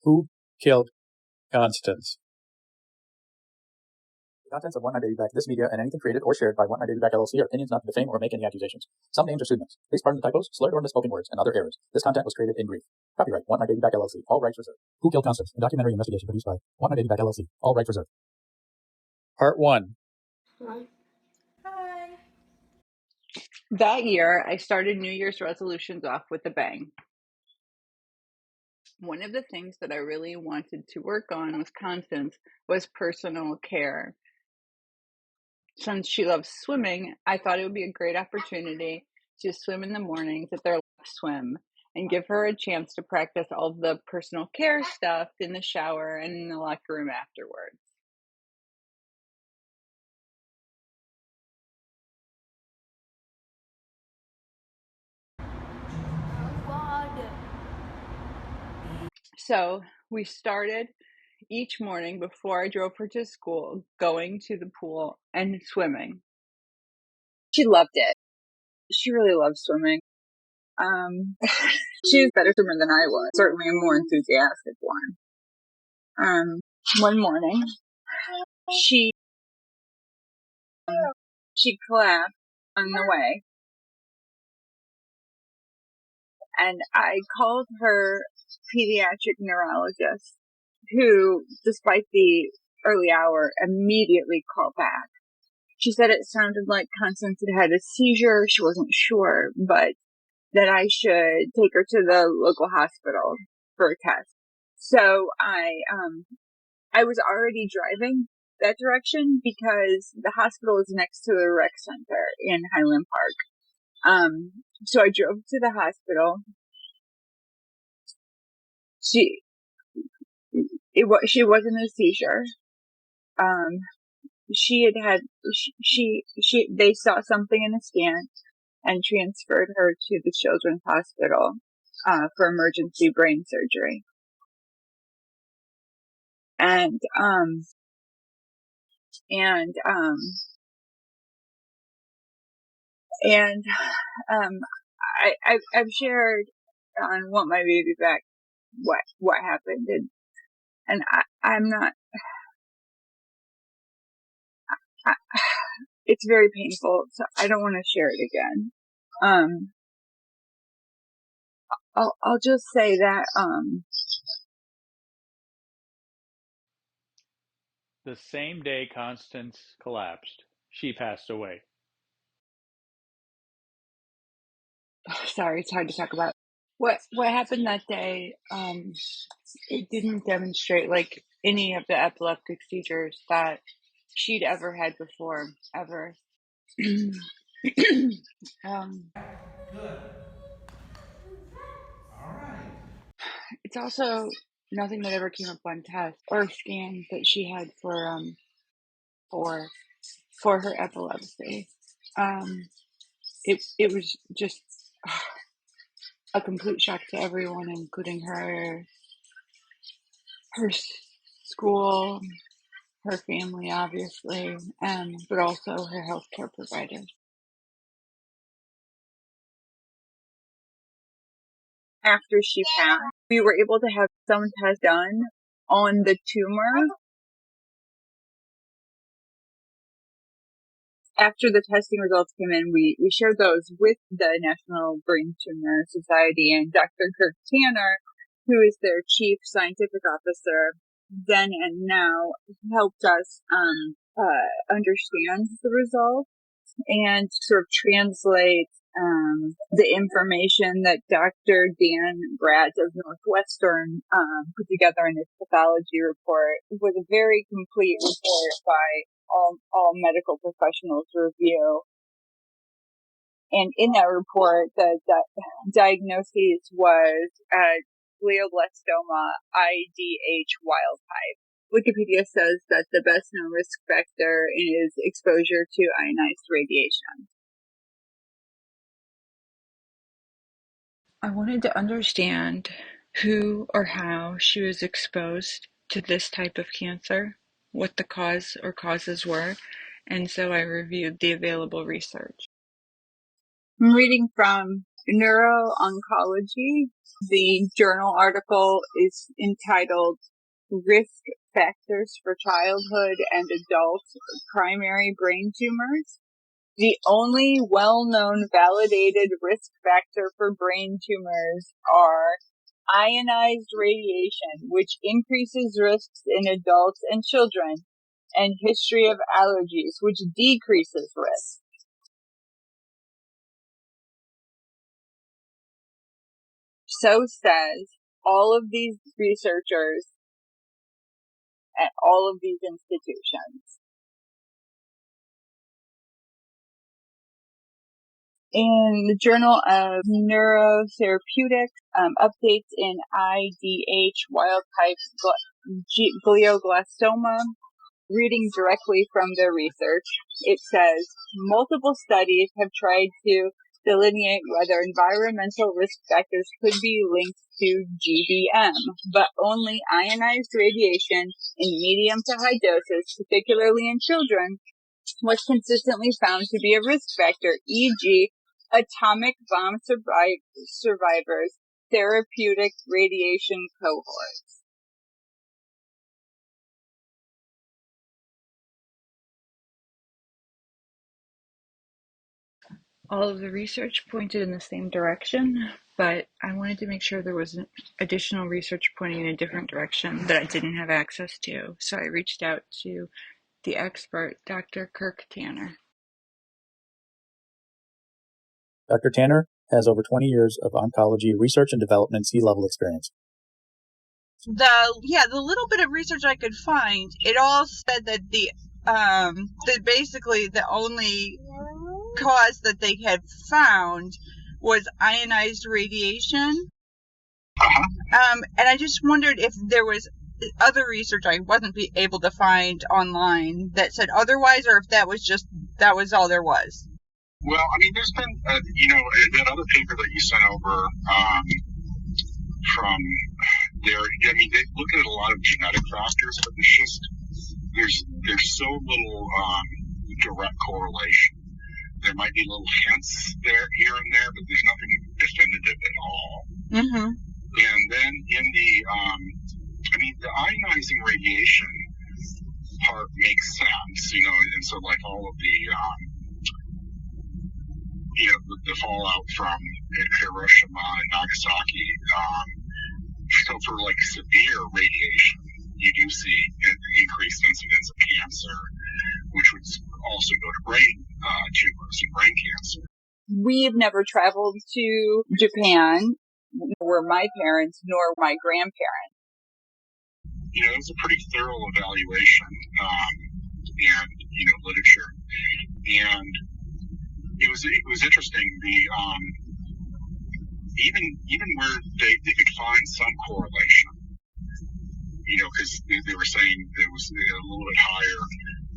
Who killed Constance? The contents of One Night Baby Back, this media, and anything created or shared by One Night Baby Back LLC are opinions not to defame or make any accusations. Some names are pseudonyms. Please pardon the typos, slurred or misspoken words, and other errors. This content was created in grief. Copyright One Night Baby Back LLC. All rights reserved. Who Killed Constance? A documentary investigation produced by One Night Baby Back LLC. All rights reserved. Part 1. Hi. That year, I started New Year's resolutions off with a bang. One of the things that I really wanted to work on with Constance was personal care. Since she loves swimming, I thought it would be a great opportunity to swim in the mornings at their swim and give her a chance to practice all the personal care stuff in the shower and in the locker room afterwards. So we started each morning before I drove her to school, going to the pool and swimming. She loved it. She really loved swimming. She was a better swimmer than I was. Certainly a more enthusiastic one. One morning, she collapsed on the way, and I called her pediatric neurologist, who, despite the early hour, immediately called back. She said it sounded like Constance had a seizure. She wasn't sure, but that I should take her to the local hospital for a test. So I was already driving that direction because the hospital is next to the rec center in Highland Park. So I drove to the hospital. She wasn't a seizure. They saw something in a scan and transferred her to the Children's Hospital, for emergency brain surgery. And I've shared on Want My Baby Back what happened, and I'm not. It's very painful, so I don't want to share it again. I'll just say that the same day Constance collapsed, she passed away. Sorry, it's hard to talk about. What happened that day, it didn't demonstrate like any of the epileptic seizures that she'd ever had before, ever. Good. All right. It's also nothing that ever came up on test or scan that she had for her epilepsy. It was just a complete shock to everyone, including her school, her family, obviously, but also her healthcare providers. after she passed, we were able to have some tests done on the tumor. After the testing results came in, we shared those with the National Brain Tumor Society, and Dr. Kirk Tanner, who is their chief scientific officer then and now, helped us understand the results and sort of translate the information that Dr. Dan Bratt of Northwestern put together in his pathology report. It was a very complete report by all medical professionals review. And in that report, the diagnosis was glioblastoma IDH wild type. Wikipedia says that the best known risk factor is exposure to ionized radiation. I wanted to understand who or how she was exposed to this type of cancer, what the cause or causes were, and so I reviewed the available research. I'm reading from neuro-oncology. The journal article is entitled Risk Factors for Childhood and Adult Primary Brain Tumors. The only well-known validated risk factor for brain tumors are ionized radiation, which increases risks in adults and children, and history of allergies, which decreases risk. So says all of these researchers at all of these institutions. In the Journal of Neurotherapeutics, updates in IDH wild-type glioblastoma, reading directly from their research, it says, multiple studies have tried to delineate whether environmental risk factors could be linked to GBM, but only ionized radiation in medium to high doses, particularly in children, was consistently found to be a risk factor, e.g., atomic bomb survivors, therapeutic radiation cohorts. All of the research pointed in the same direction, but I wanted to make sure there was additional research pointing in a different direction that I didn't have access to. So I reached out to the expert, Dr. Kirk Tanner. Dr. Tanner has over 20 years of oncology research and development C-level experience. The little bit of research I could find, it all said that that basically the only cause that they had found was ionized radiation. And I just wondered if there was other research I wasn't able to find online that said otherwise, or if that was all there was. Well, I mean, there's been, that other paper that you sent over from there. I mean, they look at a lot of genetic factors, but it's just there's so little direct correlation. There might be little hints there, here and there, but there's nothing definitive at all. Mm-hmm. And then in the ionizing radiation part makes sense, and so like all of the fallout from Hiroshima and Nagasaki. So for like severe radiation, you do see an increased incidence of cancer, which would also go to brain tumors and brain cancer. We've never traveled to Japan, nor my parents, nor my grandparents. It was a pretty thorough evaluation and literature, and it was interesting. Even where they could find some correlation, because they were saying it was a little bit higher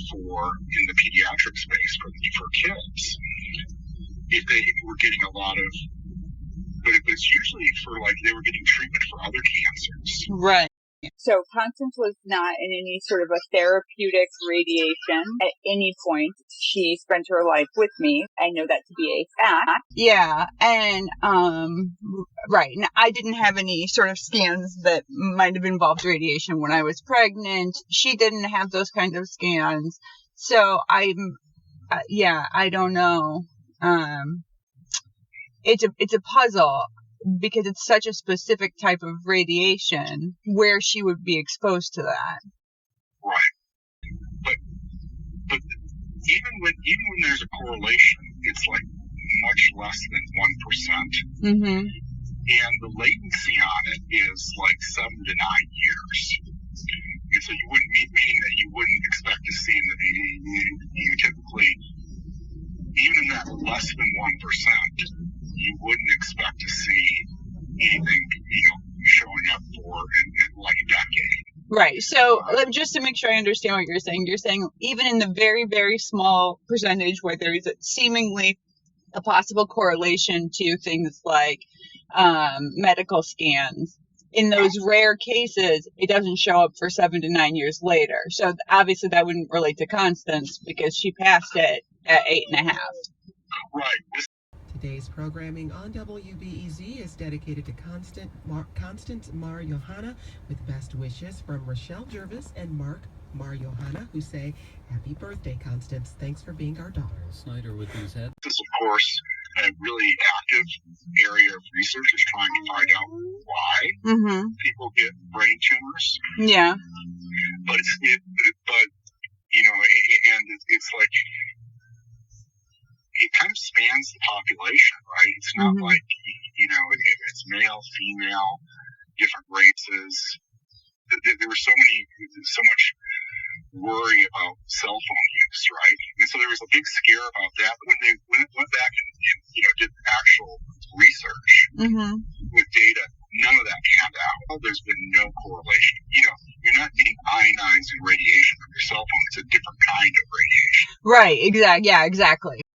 in the pediatric space for kids. If they were getting a lot of, but it's usually for they were getting treatment for other cancers. Right. So Constance was not in any sort of a therapeutic radiation at any point. She spent her life with me. I know that to be a fact. Yeah, and right. Now, I didn't have any sort of scans that might have involved radiation when I was pregnant. She didn't have those kinds of scans. So I don't know. It's a puzzle, because it's such a specific type of radiation where she would be exposed to that. Right. But even when there's a correlation, it's like much less than 1%. Mm-hmm. And the latency on it is like 7 to 9 years. And so you wouldn't, meaning that you wouldn't expect to see you typically, even in that less than 1%, you wouldn't expect to see anything, showing up for in like a decade. Right. So just to make sure I understand what you're saying even in the very, very small percentage where there is seemingly a possible correlation to things like medical scans, in those rare cases, it doesn't show up for 7 to 9 years later. So obviously that wouldn't relate to Constance because she passed it at 8.5. Right. Today's programming on WBEZ is dedicated to Constance Mar-Yohana, with best wishes from Rachelle Jervis and Mar-Yohana, who say, "Happy birthday, Constance. Thanks for being our daughter." Snyder with these head. This, of course, a really active area of research is trying to find out why people get brain tumors. Yeah. But it's like it kind of spans the population, right? It's not like it's male, female, different races. There was so much worry about cell phone use, right? And so there was a big scare about that. But when it went back and did actual research with data, none of that panned out. There's been no correlation. You're not getting ionizing radiation from your cell phone. It's a different kind of radiation. Right. Exactly. Yeah. Exactly.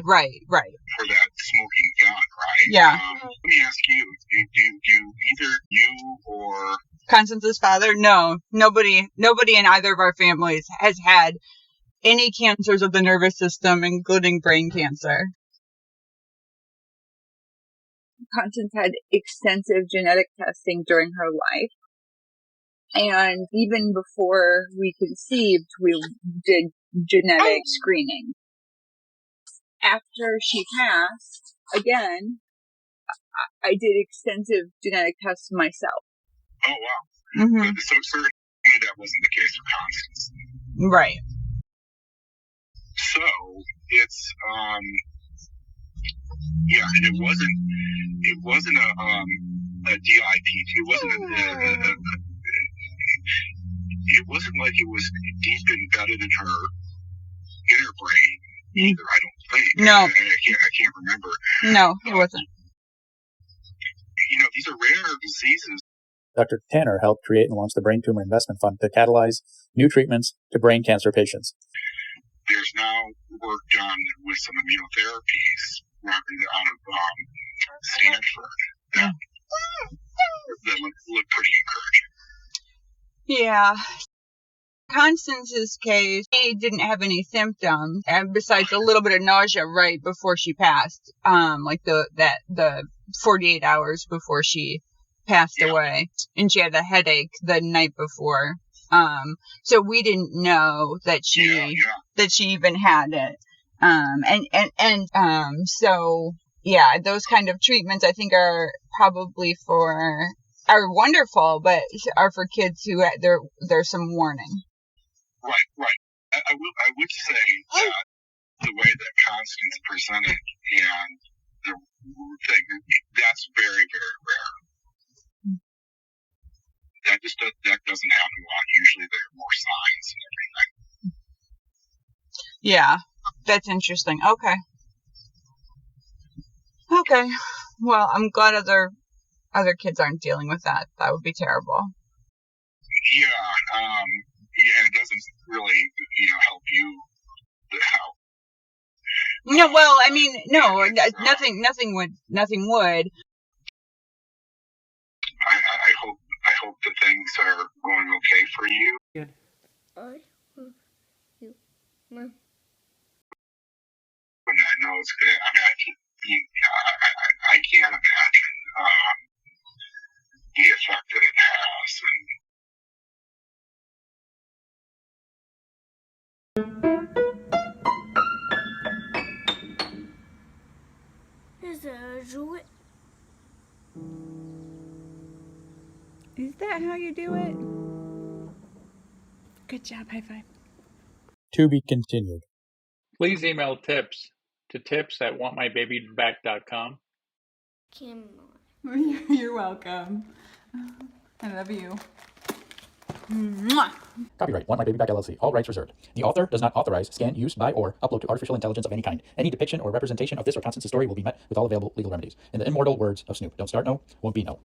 Right. For that smoking gun, right? Yeah. Let me ask you: do either you or Constance's father? No, nobody in either of our families has had any cancers of the nervous system, including brain cancer. Constance had extensive genetic testing during her life. And even before we conceived, we did genetic screening. After she passed, again, I did extensive genetic tests myself. Oh, wow. So certainly that wasn't the case for Constance. Right. So it's and it wasn't a DIPT. It wasn't like it was deep embedded in her brain either. I don't think. No. I can't remember. No, it wasn't. These are rare diseases. Dr. Tanner helped create and launch the Brain Tumor Investment Fund to catalyze new treatments to brain cancer patients. There's now work done with some immunotherapies out of Stanford that look pretty encouraging. Yeah. Constance's case, she didn't have any symptoms, and besides a little bit of nausea right before she passed, like the 48 hours before she passed away, and she had a headache the night before. So we didn't know that she even had it. So yeah, those kind of treatments I think are probably are wonderful, but are for kids who there's some warning. Right. I would say that the way that Constance presented and the thing, that's very, very rare. That doesn't happen a lot. Usually there are more signs and everything. Yeah, that's interesting. Okay. Well, I'm glad other kids aren't dealing with that. That would be terrible. Yeah, it doesn't really, help you out. No, well, I mean, no, nothing would. I hope that things are going okay for you. Good. I know it's good. I can't imagine the effect that it has. Is that how you do it? Good job. High five. To be continued. Please email tips to tips@wantmybabyback.com. You're welcome. I love you. Mwah. Copyright Want My Baby Back LLC. All rights reserved. The author does not authorize, scan, use, buy, or upload to artificial intelligence of any kind. Any depiction or representation of this or Constance's story will be met with all available legal remedies. In the immortal words of Snoop, don't start no, won't be no.